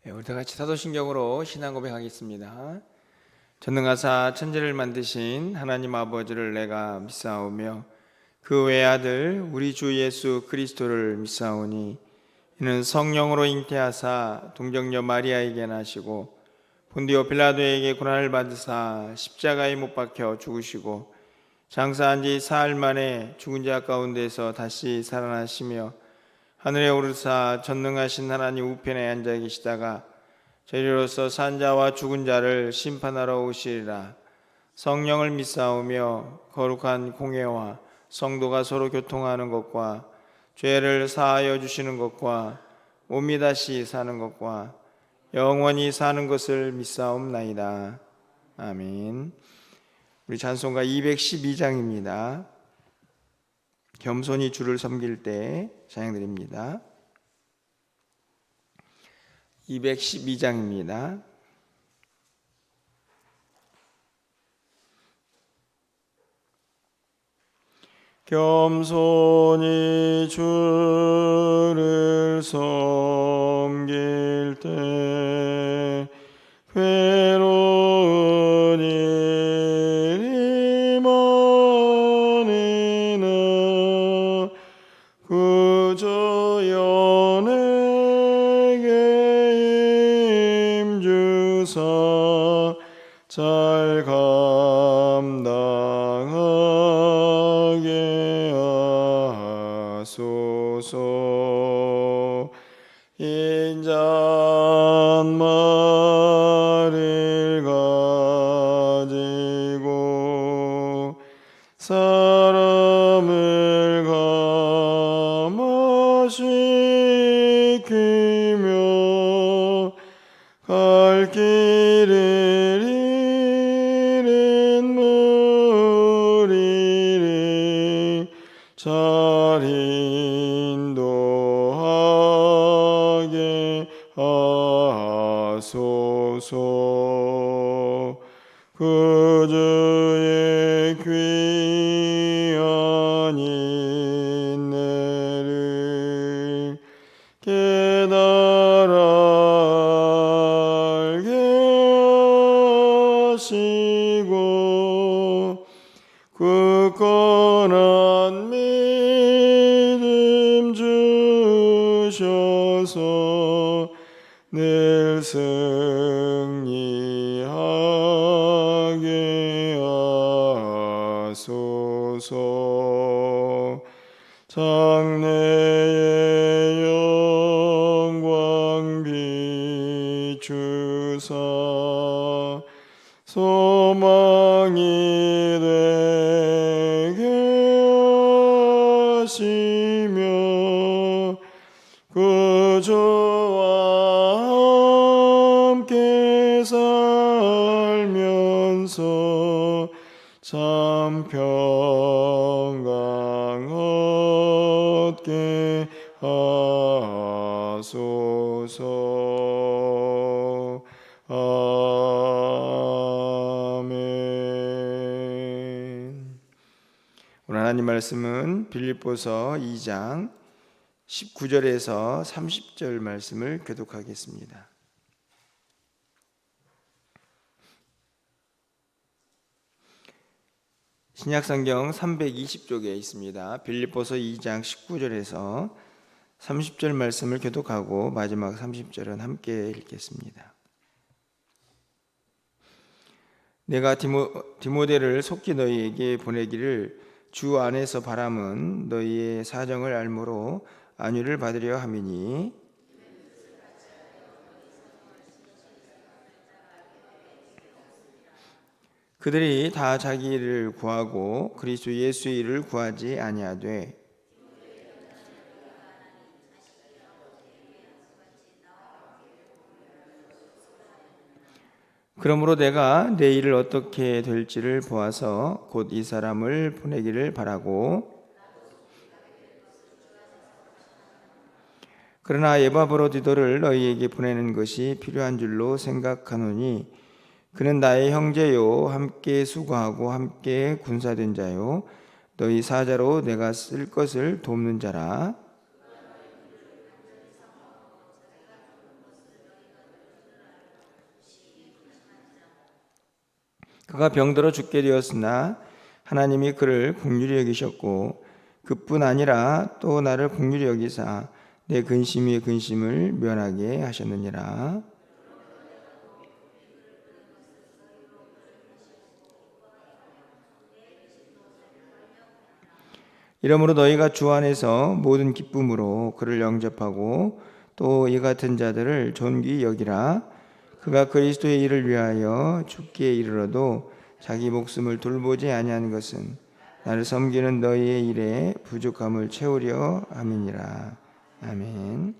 우리 다 같이 사도신경으로 신앙 고백하겠습니다. 전능하사 천지를 만드신 하나님 아버지를 내가 믿사오며 그 외아들 우리 주 예수 그리스도를 믿사오니 이는 성령으로 잉태하사 동정녀 마리아에게 나시고 본디오 빌라도에게 고난을 받으사 십자가에 못 박혀 죽으시고 장사한 지 사흘 만에 죽은 자 가운데서 다시 살아나시며 하늘에 오르사 전능하신 하나님 우편에 앉아 계시다가 저리로서 산 자와 죽은 자를 심판하러 오시리라. 성령을 믿사오며 거룩한 공회와 성도가 서로 교통하는 것과 죄를 사하여 주시는 것과 몸이 다시 사는 것과 영원히 사는 것을 믿사옵나이다. 아멘. 우리 찬송가 212장입니다. 겸손히 주를 섬길 때 찬양드립니다. 212장입니다. 겸손히 주를 섬길 때 괴로운 일이 많으나 그저 연에게 힘주사 잘 감당하게 하소서. 인잣말을 가지고 사람을 감화시키며 갈 길을 잃은 무리를 잘 인도하게 하소서. 그 주의 귀한 인내를 깨달아 알게 하시고 굳건한 믿음 주셔서 늘 승리하게 하소서. 장래의 영광 비추사 소망이 되게 하시며 그 주와 함께 살면서 참 평강 얻게 하소서. 아멘. 오늘 하나님 말씀은 빌립보서 2장 19절에서 30절 말씀을 교독하겠습니다. 신약성경 320쪽에 있습니다. 빌립보서 2장 19절에서 30절 말씀을 교독하고 마지막 30절은 함께 읽겠습니다. 내가 디모데를 속히 너희에게 보내기를 주 안에서 바람은 너희의 사정을 알므로 안위를 받으려 함이니 그들이 다 자기 일을 구하고 그리스도 예수의 일을 구하지 아니하되 그러므로 내가 내 일을 어떻게 될지를 보아서 곧 이 사람을 보내기를 바라고 그러나 에바브로디도를 너희에게 보내는 것이 필요한 줄로 생각하노니 그는 나의 형제요 함께 수고하고 함께 군사된 자요 너희 사자로 내가 쓸 것을 돕는 자라. 그가 병들어 죽게 되었으나 하나님이 그를 긍휼히 여기셨고 그뿐 아니라 또 나를 긍휼히 여기사 내 근심 위에 근심을 면하게 하셨느니라. 이러므로 너희가 주 안에서 모든 기쁨으로 그를 영접하고 또 이 같은 자들을 존귀히 여기라. 그가 그리스도의 일을 위하여 죽기에 이르러도 자기 목숨을 돌보지 아니한 것은 나를 섬기는 너희의 일에 부족함을 채우려 함이니라. 아멘.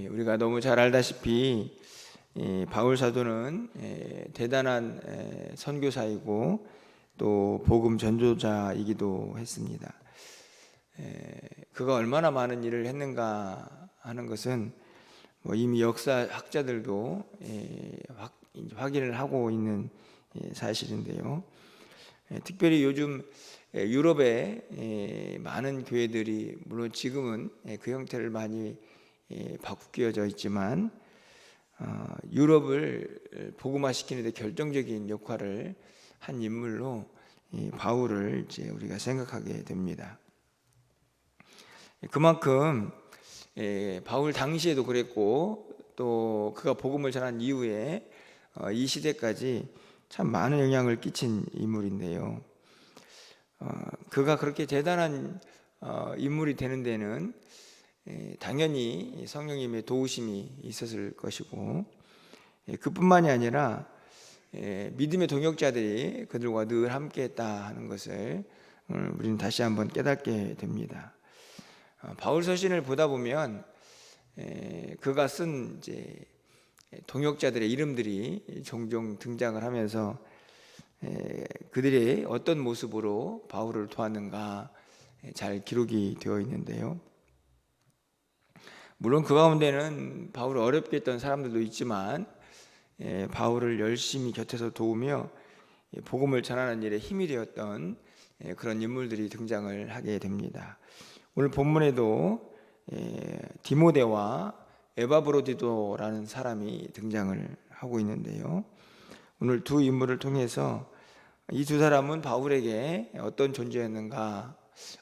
우리가 너무 잘 알다시피 바울 사도는 대단한 선교사이고 또 복음 전도자이기도 했습니다. 그가 얼마나 많은 일을 했는가 하는 것은 이미 역사학자들도 확인을 하고 있는 사실인데요. 특별히 요즘 유럽의 많은 교회들이 물론 지금은 그 형태를 많이 바꾸어져 있지만 유럽을 복음화시키는 데 결정적인 역할을 한 인물로 바울을 이제 우리가 생각하게 됩니다. 그만큼 바울 당시에도 그랬고 또 그가 복음을 전한 이후에 이 시대까지 참 많은 영향을 끼친 인물인데요. 그가 그렇게 대단한 인물이 되는 데는 당연히 성령님의 도우심이 있었을 것이고 그뿐만이 아니라 믿음의 동역자들이 그들과 늘 함께했다 하는 것을 우리는 다시 한번 깨닫게 됩니다. 바울 서신을 보다 보면 그가 쓴 이제 동역자들의 이름들이 종종 등장을 하면서 그들이 어떤 모습으로 바울을 도왔는가 잘 기록이 되어 있는데요. 물론 그 가운데는 바울을 어렵게 했던 사람들도 있지만 바울을 열심히 곁에서 도우며 복음을 전하는 일에 힘이 되었던 그런 인물들이 등장을 하게 됩니다. 오늘 본문에도 디모데와 에바브로디도라는 사람이 등장을 하고 있는데요. 오늘 두 인물을 통해서 이 두 사람은 바울에게 어떤 존재였는가,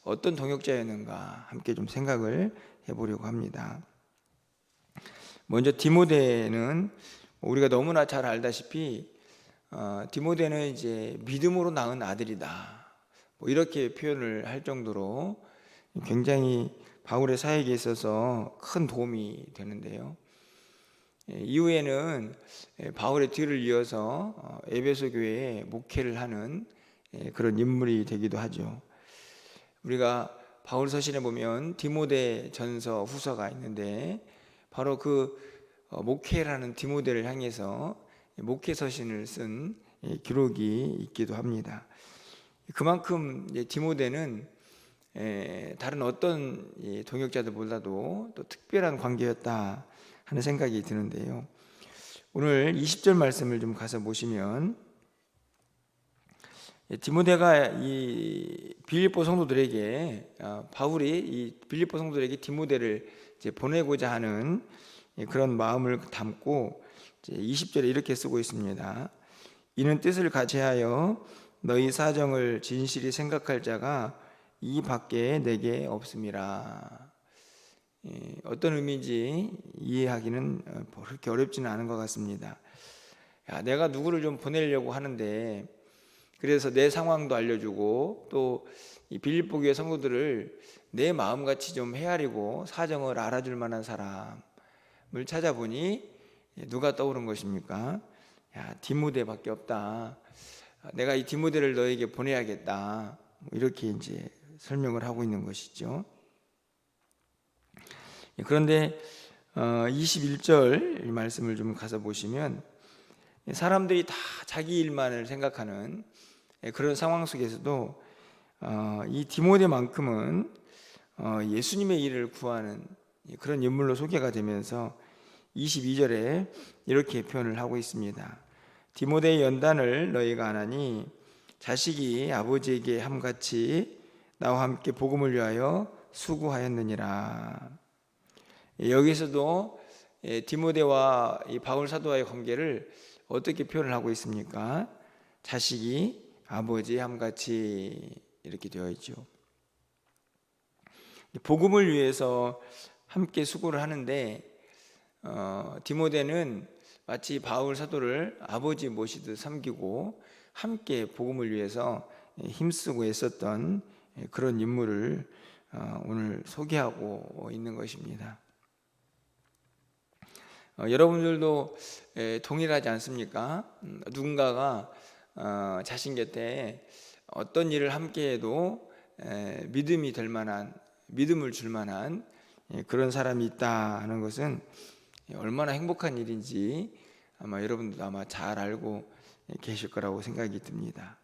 어떤 동역자였는가 함께 좀 생각을 해보려고 합니다. 먼저 디모데는 우리가 너무나 잘 알다시피 디모데는 이제 믿음으로 낳은 아들이다. 이렇게 표현을 할 정도로 굉장히 바울의 사역에 있어서 큰 도움이 되는데요. 이후에는 바울의 뒤를 이어서 에베소 교회에 목회를 하는 그런 인물이 되기도 하죠. 우리가 바울 서신에 보면 디모데 전서 후서가 있는데 바로 그 목회를 하는 디모데를 향해서 목회 서신을 쓴 기록이 있기도 합니다. 그만큼 디모데는 다른 어떤 동역자들보다도 또 특별한 관계였다 하는 생각이 드는데요. 오늘 20절 말씀을 좀 가서 보시면 디모데가 이 빌립보 성도들에게 바울이 이 빌립보 성도들에게 디모데를 이제 보내고자 하는 그런 마음을 담고 20절에 이렇게 쓰고 있습니다. 이는 뜻을 같이하여 너희 사정을 진실히 생각할 자가 이 밖에 내게 없음이라. 어떤 의미인지 이해하기는 그렇게 어렵지는 않은 것 같습니다. 내가 누구를 좀 보내려고 하는데 그래서 내 상황도 알려주고 또 이 빌립보 교회 성도들을 내 마음같이 좀 헤아리고 사정을 알아줄 만한 사람을 찾아보니 누가 떠오른 것입니까? 디모데밖에 없다. 내가 이 디모데를 너에게 보내야겠다. 이렇게 이제 설명을 하고 있는 것이죠. 그런데 21절 말씀을 좀 가서 보시면 사람들이 다 자기 일만을 생각하는 그런 상황 속에서도 이 디모데만큼은 예수님의 일을 구하는 그런 인물로 소개가 되면서 22절에 이렇게 표현을 하고 있습니다. 디모데의 연단을 너희가 아나니 자식이 아버지에게 함같이 나와 함께 복음을 위하여 수고하였느니라. 여기서도 디모데와 이 바울 사도와의 관계를 어떻게 표현을 하고 있습니까? 자식이 아버지의 함같이 이렇게 되어 있죠. 복음을 위해서 함께 수고를 하는데 디모데는 마치 바울 사도를 아버지 모시듯 섬기고 함께 복음을 위해서 힘쓰고 애썼던 그런 인물을 오늘 소개하고 있는 것입니다. 여러분들도 동일하지 않습니까? 누군가가 자신 곁에 어떤 일을 함께해도 믿음이 될 만한, 믿음을 줄 만한 그런 사람이 있다 하는 것은 얼마나 행복한 일인지 아마 여러분들도 아마 잘 알고 계실 거라고 생각이 듭니다.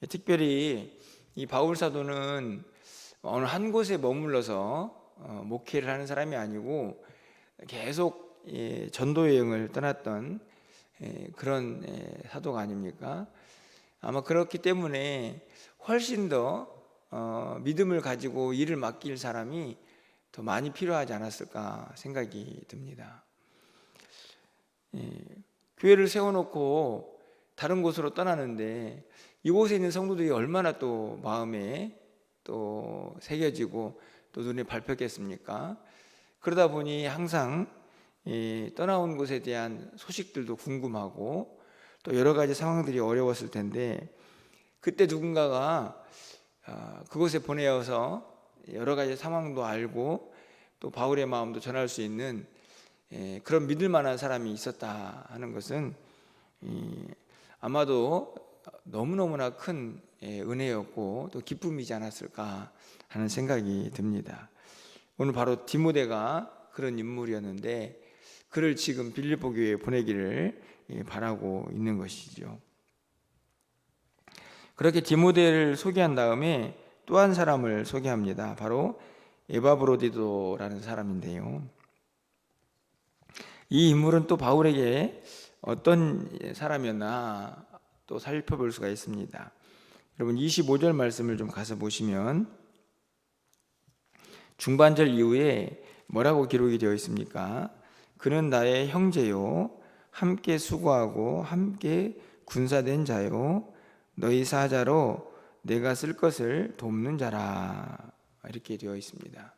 특별히 이 바울 사도는 어느 한 곳에 머물러서 목회를 하는 사람이 아니고 계속 전도 여행을 떠났던 그런 사도가 아닙니까? 아마 그렇기 때문에 훨씬 더 믿음을 가지고 일을 맡길 사람이 더 많이 필요하지 않았을까 생각이 듭니다. 교회를 세워놓고 다른 곳으로 떠나는데 이곳에 있는 성도들이 얼마나 또 마음에 또 새겨지고 또 눈에 밟혔겠습니까? 그러다 보니 항상 떠나온 곳에 대한 소식들도 궁금하고 또 여러 가지 상황들이 어려웠을 텐데 그때 누군가가 그곳에 보내어서 여러 가지 상황도 알고 또 바울의 마음도 전할 수 있는 그런 믿을 만한 사람이 있었다 하는 것은 아마도 너무너무나 큰 은혜였고 또 기쁨이지 않았을까 하는 생각이 듭니다. 오늘 바로 디모데가 그런 인물이었는데 그를 지금 빌립보 교회에 보내기를 바라고 있는 것이죠. 그렇게 디모데를 소개한 다음에 또 한 사람을 소개합니다. 바로 에바브로디도라는 사람인데요. 이 인물은 또 바울에게 어떤 사람이었나 또 살펴볼 수가 있습니다. 여러분 25절 말씀을 좀 가서 보시면 중반절 이후에 뭐라고 기록이 되어 있습니까? 그는 나의 형제요 함께 수고하고 함께 군사된 자요 너희 사자로 내가 쓸 것을 돕는 자라 이렇게 되어 있습니다.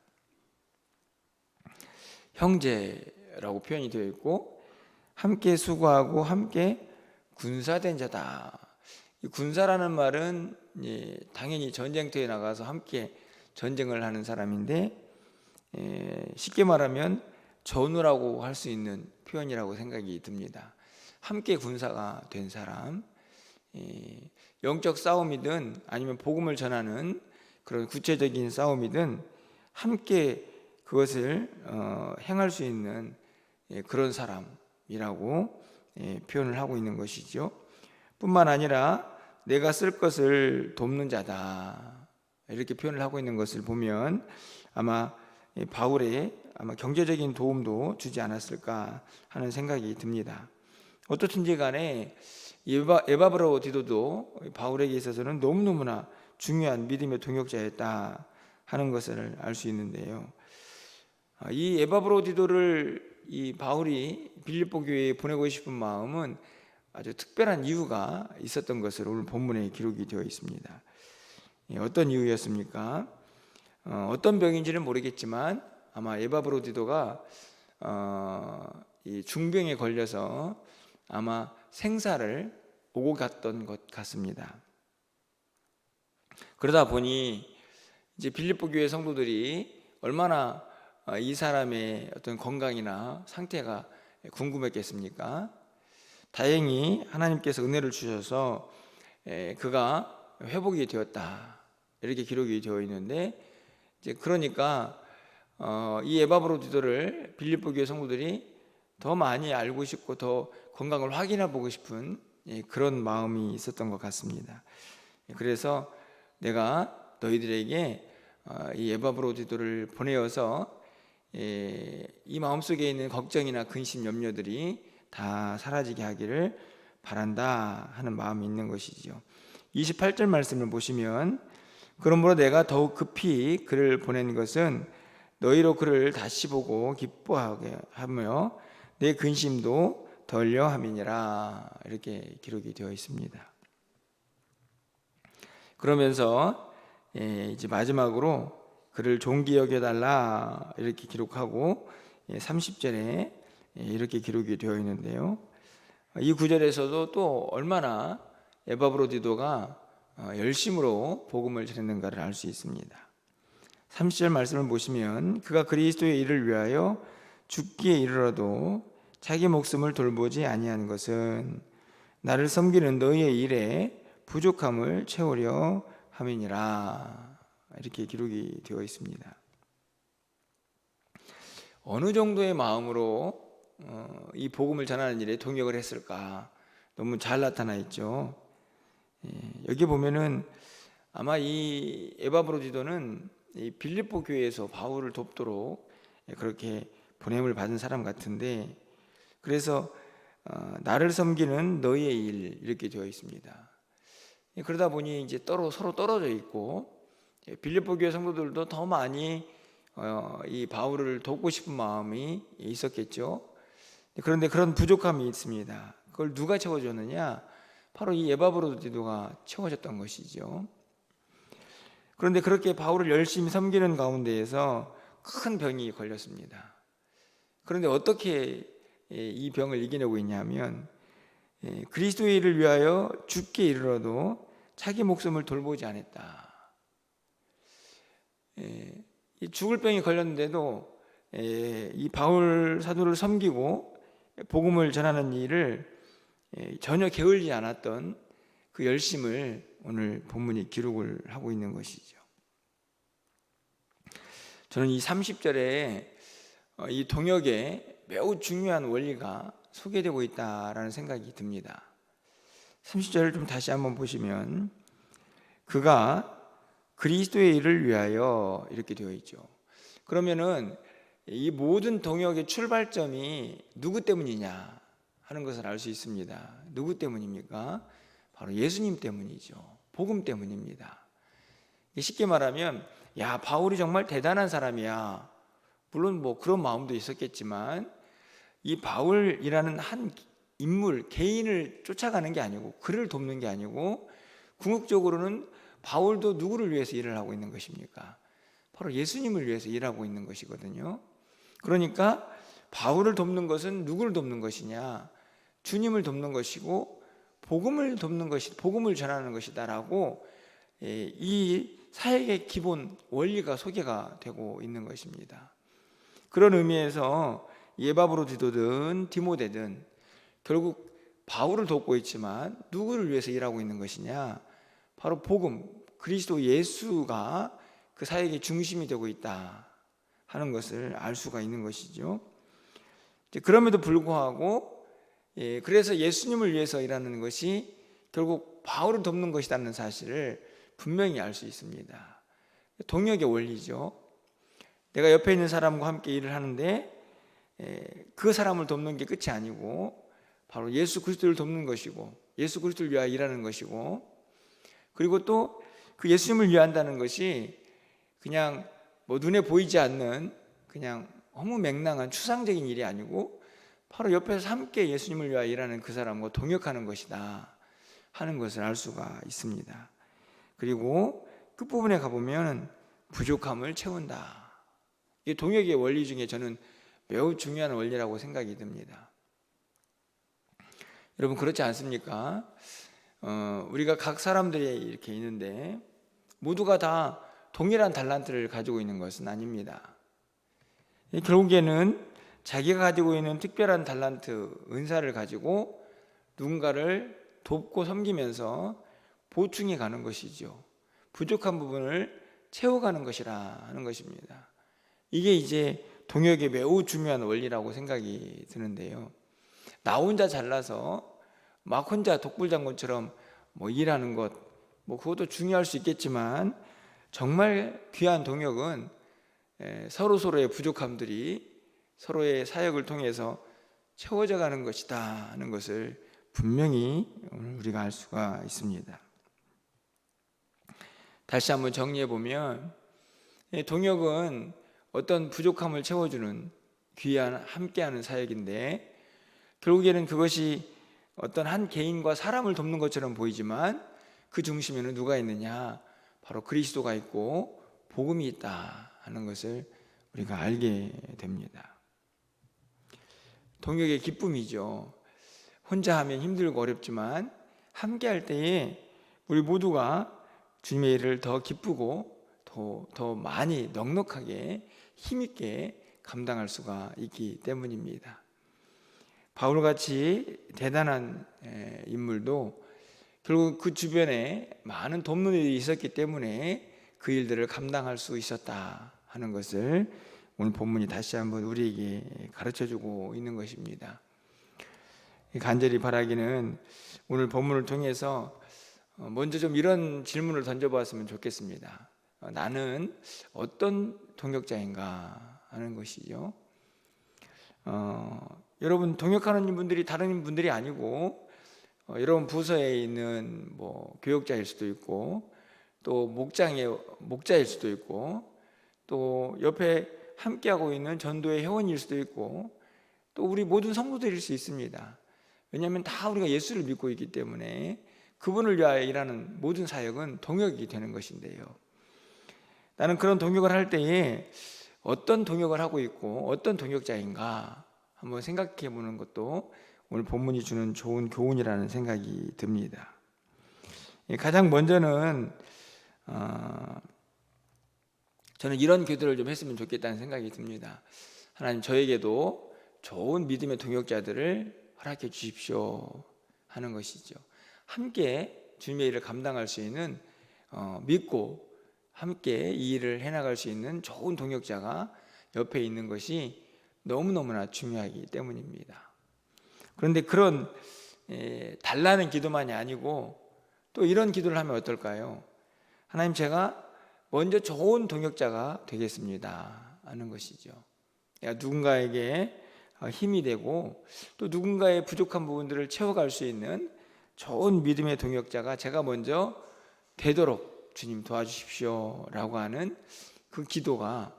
형제라고 표현이 되어 있고 함께 수고하고 함께 군사된 자다. 이 군사라는 말은 당연히 전쟁터에 나가서 함께 전쟁을 하는 사람인데 쉽게 말하면 전우라고 할 수 있는 표현이라고 생각이 듭니다. 함께 군사가 된 사람, 영적 싸움이든 아니면 복음을 전하는 그런 구체적인 싸움이든 함께 그것을 행할 수 있는 그런 사람이라고 표현을 하고 있는 것이죠. 뿐만 아니라 내가 쓸 것을 돕는 자다 이렇게 표현을 하고 있는 것을 보면 아마 바울의 경제적인 도움도 주지 않았을까 하는 생각이 듭니다. 어떻든지 간에 에바브로디도도 바울에게 있어서는 너무너무나 중요한 믿음의 동역자였다 하는 것을 알 수 있는데요. 이 에바브로디도를 이 바울이 빌립보 교회에 보내고 싶은 마음은 아주 특별한 이유가 있었던 것으로 오늘 본문에 기록이 되어 있습니다. 어떤 이유였습니까? 어떤 병인지는 모르겠지만 아마 에바브로디도가 이 중병에 걸려서 아마 생사를 오고 갔던 것 같습니다. 그러다 보니 이제 빌립보 교회 성도들이 얼마나 이 사람의 어떤 건강이나 상태가 궁금했겠습니까? 다행히 하나님께서 은혜를 주셔서 그가 회복이 되었다 이렇게 기록이 되어 있는데 이제 그러니까 이 에바브로디도를 빌립보 교회 성도들이 더 많이 알고 싶고 더 건강을 확인해 보고 싶은 그런 마음이 있었던 것 같습니다. 그래서 내가 너희들에게 이 에바브로디도를 보내어서 이 마음속에 있는 걱정이나 근심, 염려들이 다 사라지게 하기를 바란다 하는 마음이 있는 것이죠. 28절 말씀을 보시면 그러므로 내가 더욱 급히 그를 보낸 것은 너희로 그를 다시 보고 기뻐하게 하며 내 근심도 덜려 함이니라. 이렇게 기록이 되어 있습니다. 그러면서 이제 마지막으로 그를 존귀 여겨달라 이렇게 기록하고 30절에 이렇게 기록이 되어 있는데요. 이 구절에서도 또 얼마나 에바브로디도가 열심으로 복음을 전했는가를 알 수 있습니다. 30절 말씀을 보시면 그가 그리스도의 일을 위하여 죽기에 이르러도 자기 목숨을 돌보지 아니한 것은 나를 섬기는 너희의 일에 부족함을 채우려 함이니라. 이렇게 기록이 되어 있습니다. 어느 정도의 마음으로 이 복음을 전하는 일에 동역을 했을까? 너무 잘 나타나 있죠. 여기 보면은 아마 이 에바브로디도는 이 빌립보 교회에서 바울을 돕도록 그렇게 보냄을 받은 사람 같은데, 그래서 나를 섬기는 너희의 일 이렇게 되어 있습니다. 그러다 보니 이제 서로 떨어져 있고 빌립보 교회 성도들도 더 많이 이 바울을 돕고 싶은 마음이 있었겠죠. 그런데 그런 부족함이 있습니다. 그걸 누가 채워줬느냐? 바로 이 에바브로디도가 채워줬던 것이죠. 그런데 그렇게 바울을 열심히 섬기는 가운데에서 큰 병이 걸렸습니다. 그런데 어떻게 이 병을 이겨내고 있냐면 그리스도의 일을 위하여 죽게 이르러도 자기 목숨을 돌보지 않았다. 죽을 병이 걸렸는데도 이 바울 사도를 섬기고 복음을 전하는 일을 전혀 게을리 않았던 그 열심을 오늘 본문이 기록을 하고 있는 것이죠. 저는 이 30절에 이 동역에 매우 중요한 원리가 소개되고 있다라는 생각이 듭니다. 30절을 좀 다시 한번 보시면 그가 그리스도의 일을 위하여 이렇게 되어 있죠. 그러면은 이 모든 동역의 출발점이 누구 때문이냐 하는 것을 알 수 있습니다. 누구 때문입니까? 바로 예수님 때문이죠. 복음 때문입니다. 쉽게 말하면 야, 바울이 정말 대단한 사람이야. 물론 뭐 그런 마음도 있었겠지만 이 바울이라는 한 인물, 개인을 쫓아가는 게 아니고 그를 돕는 게 아니고 궁극적으로는 바울도 누구를 위해서 일을 하고 있는 것입니까? 바로 예수님을 위해서 일하고 있는 것이거든요. 그러니까 바울을 돕는 것은 누구를 돕는 것이냐? 주님을 돕는 것이고 복음을 돕는 것이, 복음을 전하는 것이다라고 이 사역의 기본 원리가 소개가 되고 있는 것입니다. 그런 의미에서 에바브로디도든 디모데든 결국 바울을 돕고 있지만 누구를 위해서 일하고 있는 것이냐? 바로 복음, 그리스도 예수가 그 사역의 중심이 되고 있다 하는 것을 알 수가 있는 것이죠. 그럼에도 불구하고 그래서 예수님을 위해서 일하는 것이 결국 바울을 돕는 것이라는 사실을 분명히 알 수 있습니다. 동역의 원리죠. 내가 옆에 있는 사람과 함께 일을 하는데 그 사람을 돕는 게 끝이 아니고 바로 예수 그리스도를 돕는 것이고 예수 그리스도를 위하여 일하는 것이고, 그리고 또 그 예수님을 위한다는 것이 그냥 뭐 눈에 보이지 않는 그냥 허무맹랑한 추상적인 일이 아니고 바로 옆에서 함께 예수님을 위하여 일하는 그 사람과 동역하는 것이다 하는 것을 알 수가 있습니다. 그리고 끝부분에 가보면 부족함을 채운다. 이 동역의 원리 중에 저는 매우 중요한 원리라고 생각이 듭니다. 여러분 그렇지 않습니까? 우리가 각 사람들이 이렇게 있는데 모두가 다 동일한 달란트를 가지고 있는 것은 아닙니다. 결국에는 자기가 가지고 있는 특별한 달란트, 은사를 가지고 누군가를 돕고 섬기면서 보충해 가는 것이죠. 부족한 부분을 채워가는 것이라 하는 것입니다. 이게 이제 동역의 매우 중요한 원리라고 생각이 드는데요. 나 혼자 잘나서 막 혼자 독불장군처럼 뭐 일하는 것, 뭐 그것도 중요할 수 있겠지만 정말 귀한 동역은 서로의 부족함들이 서로의 사역을 통해서 채워져 가는 것이다 하는 것을 분명히 우리가 알 수가 있습니다. 다시 한번 정리해 보면 동역은 어떤 부족함을 채워주는 귀한 함께하는 사역인데, 결국에는 그것이 어떤 한 개인과 사람을 돕는 것처럼 보이지만 그 중심에는 누가 있느냐? 바로 그리스도가 있고 복음이 있다 하는 것을 우리가 알게 됩니다. 동역의 기쁨이죠. 혼자 하면 힘들고 어렵지만 함께 할 때에 우리 모두가 주님의 일을 더 기쁘고 더 많이 넉넉하게 힘있게 감당할 수가 있기 때문입니다. 바울같이 대단한 인물도 결국 그 주변에 많은 돕는 일이 있었기 때문에 그 일들을 감당할 수 있었다 하는 것을 오늘 본문이 다시 한번 우리에게 가르쳐주고 있는 것입니다. 간절히 바라기는 오늘 본문을 통해서 먼저 좀 이런 질문을 던져보았으면 좋겠습니다. 나는 어떤 동역자인가 하는 것이죠. 여러분 동역하는 분들이 다른 분들이 아니고 여러분 부서에 있는 교역자일 수도 있고 또 목자일 수도 있고 또 옆에 함께하고 있는 전도의 회원일 수도 있고 또 우리 모든 성도들일 수 있습니다. 왜냐하면 다 우리가 예수를 믿고 있기 때문에 그분을 위하여 일하는 모든 사역은 동역이 되는 것인데요. 나는 그런 동역을 할 때에 어떤 동역을 하고 있고 어떤 동역자인가 한번 생각해 보는 것도 오늘 본문이 주는 좋은 교훈이라는 생각이 듭니다. 가장 먼저는 저는 이런 기도를 좀 했으면 좋겠다는 생각이 듭니다. 하나님, 저에게도 좋은 믿음의 동역자들을 허락해 주십시오 하는 것이죠. 함께 주님의 일을 감당할 수 있는 믿고 함께 이 일을 해나갈 수 있는 좋은 동역자가 옆에 있는 것이 너무너무나 중요하기 때문입니다. 그런데 그런 달라는 기도만이 아니고 또 이런 기도를 하면 어떨까요? 하나님, 제가 먼저 좋은 동역자가 되겠습니다 하는 것이죠. 누군가에게 힘이 되고 또 누군가의 부족한 부분들을 채워갈 수 있는 좋은 믿음의 동역자가 제가 먼저 되도록 주님 도와주십시오 라고 하는 그 기도가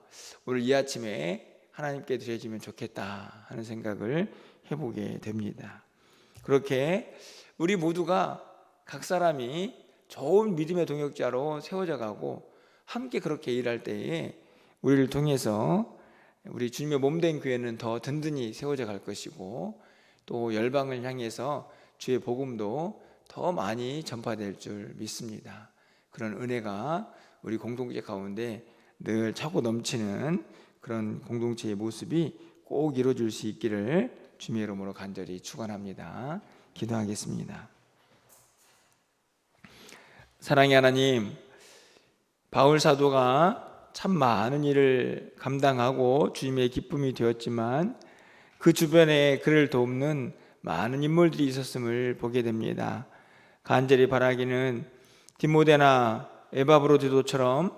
오늘 이 아침에 하나님께 드려지면 좋겠다 하는 생각을 해보게 됩니다. 그렇게 우리 모두가 각 사람이 좋은 믿음의 동역자로 세워져 가고 함께 그렇게 일할 때에 우리를 통해서 우리 주님의 몸된 교회는 더 든든히 세워져 갈 것이고 또 열방을 향해서 주의 복음도 더 많이 전파될 줄 믿습니다. 그런 은혜가 우리 공동체 가운데 늘 차고 넘치는 그런 공동체의 모습이 꼭 이루어질 수 있기를 주님의 이름으로 간절히 축원합니다. 기도하겠습니다. 사랑의 하나님, 바울 사도가 참 많은 일을 감당하고 주님의 기쁨이 되었지만 그 주변에 그를 돕는 많은 인물들이 있었음을 보게 됩니다. 간절히 바라기는 디모데나 에바브로디도처럼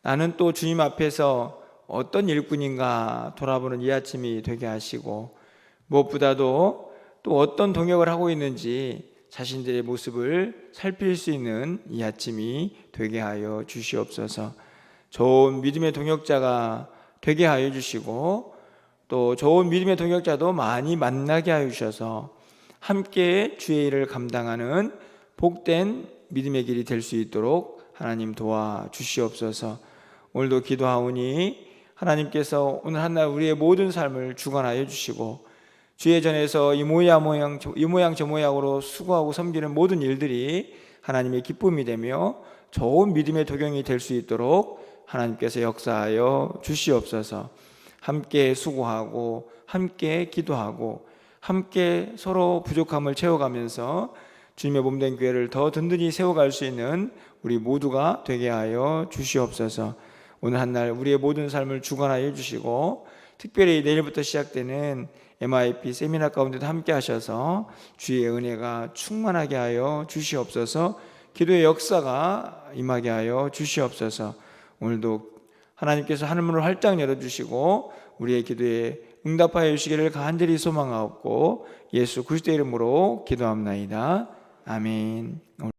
나는 또 주님 앞에서 어떤 일꾼인가 돌아보는 이 아침이 되게 하시고 무엇보다도 또 어떤 동역을 하고 있는지 자신들의 모습을 살필 수 있는 이 아침이 되게 하여 주시옵소서. 좋은 믿음의 동역자가 되게 하여 주시고 또 좋은 믿음의 동역자도 많이 만나게 하여 주셔서 함께 주의 일을 감당하는 복된 믿음의 길이 될 수 있도록 하나님 도와주시옵소서. 오늘도 기도하오니 하나님께서 오늘 한날 우리의 모든 삶을 주관하여 주시고 주의 전에서 이 모양 저 모양으로 수고하고 섬기는 모든 일들이 하나님의 기쁨이 되며 좋은 믿음의 도경이 될 수 있도록 하나님께서 역사하여 주시옵소서. 함께 수고하고 함께 기도하고 함께 서로 부족함을 채워가면서 주님의 몸된 교회를 더 든든히 세워갈 수 있는 우리 모두가 되게 하여 주시옵소서. 오늘 한날 우리의 모든 삶을 주관하여 주시고 특별히 내일부터 시작되는 MIP 세미나 가운데도 함께 하셔서 주의 은혜가 충만하게 하여 주시옵소서. 기도의 역사가 임하게 하여 주시옵소서. 오늘도 하나님께서 하늘문을 활짝 열어주시고 우리의 기도에 응답하여 주시기를 간절히 소망하옵고 예수 그리스도의 이름으로 기도합나이다. 아멘.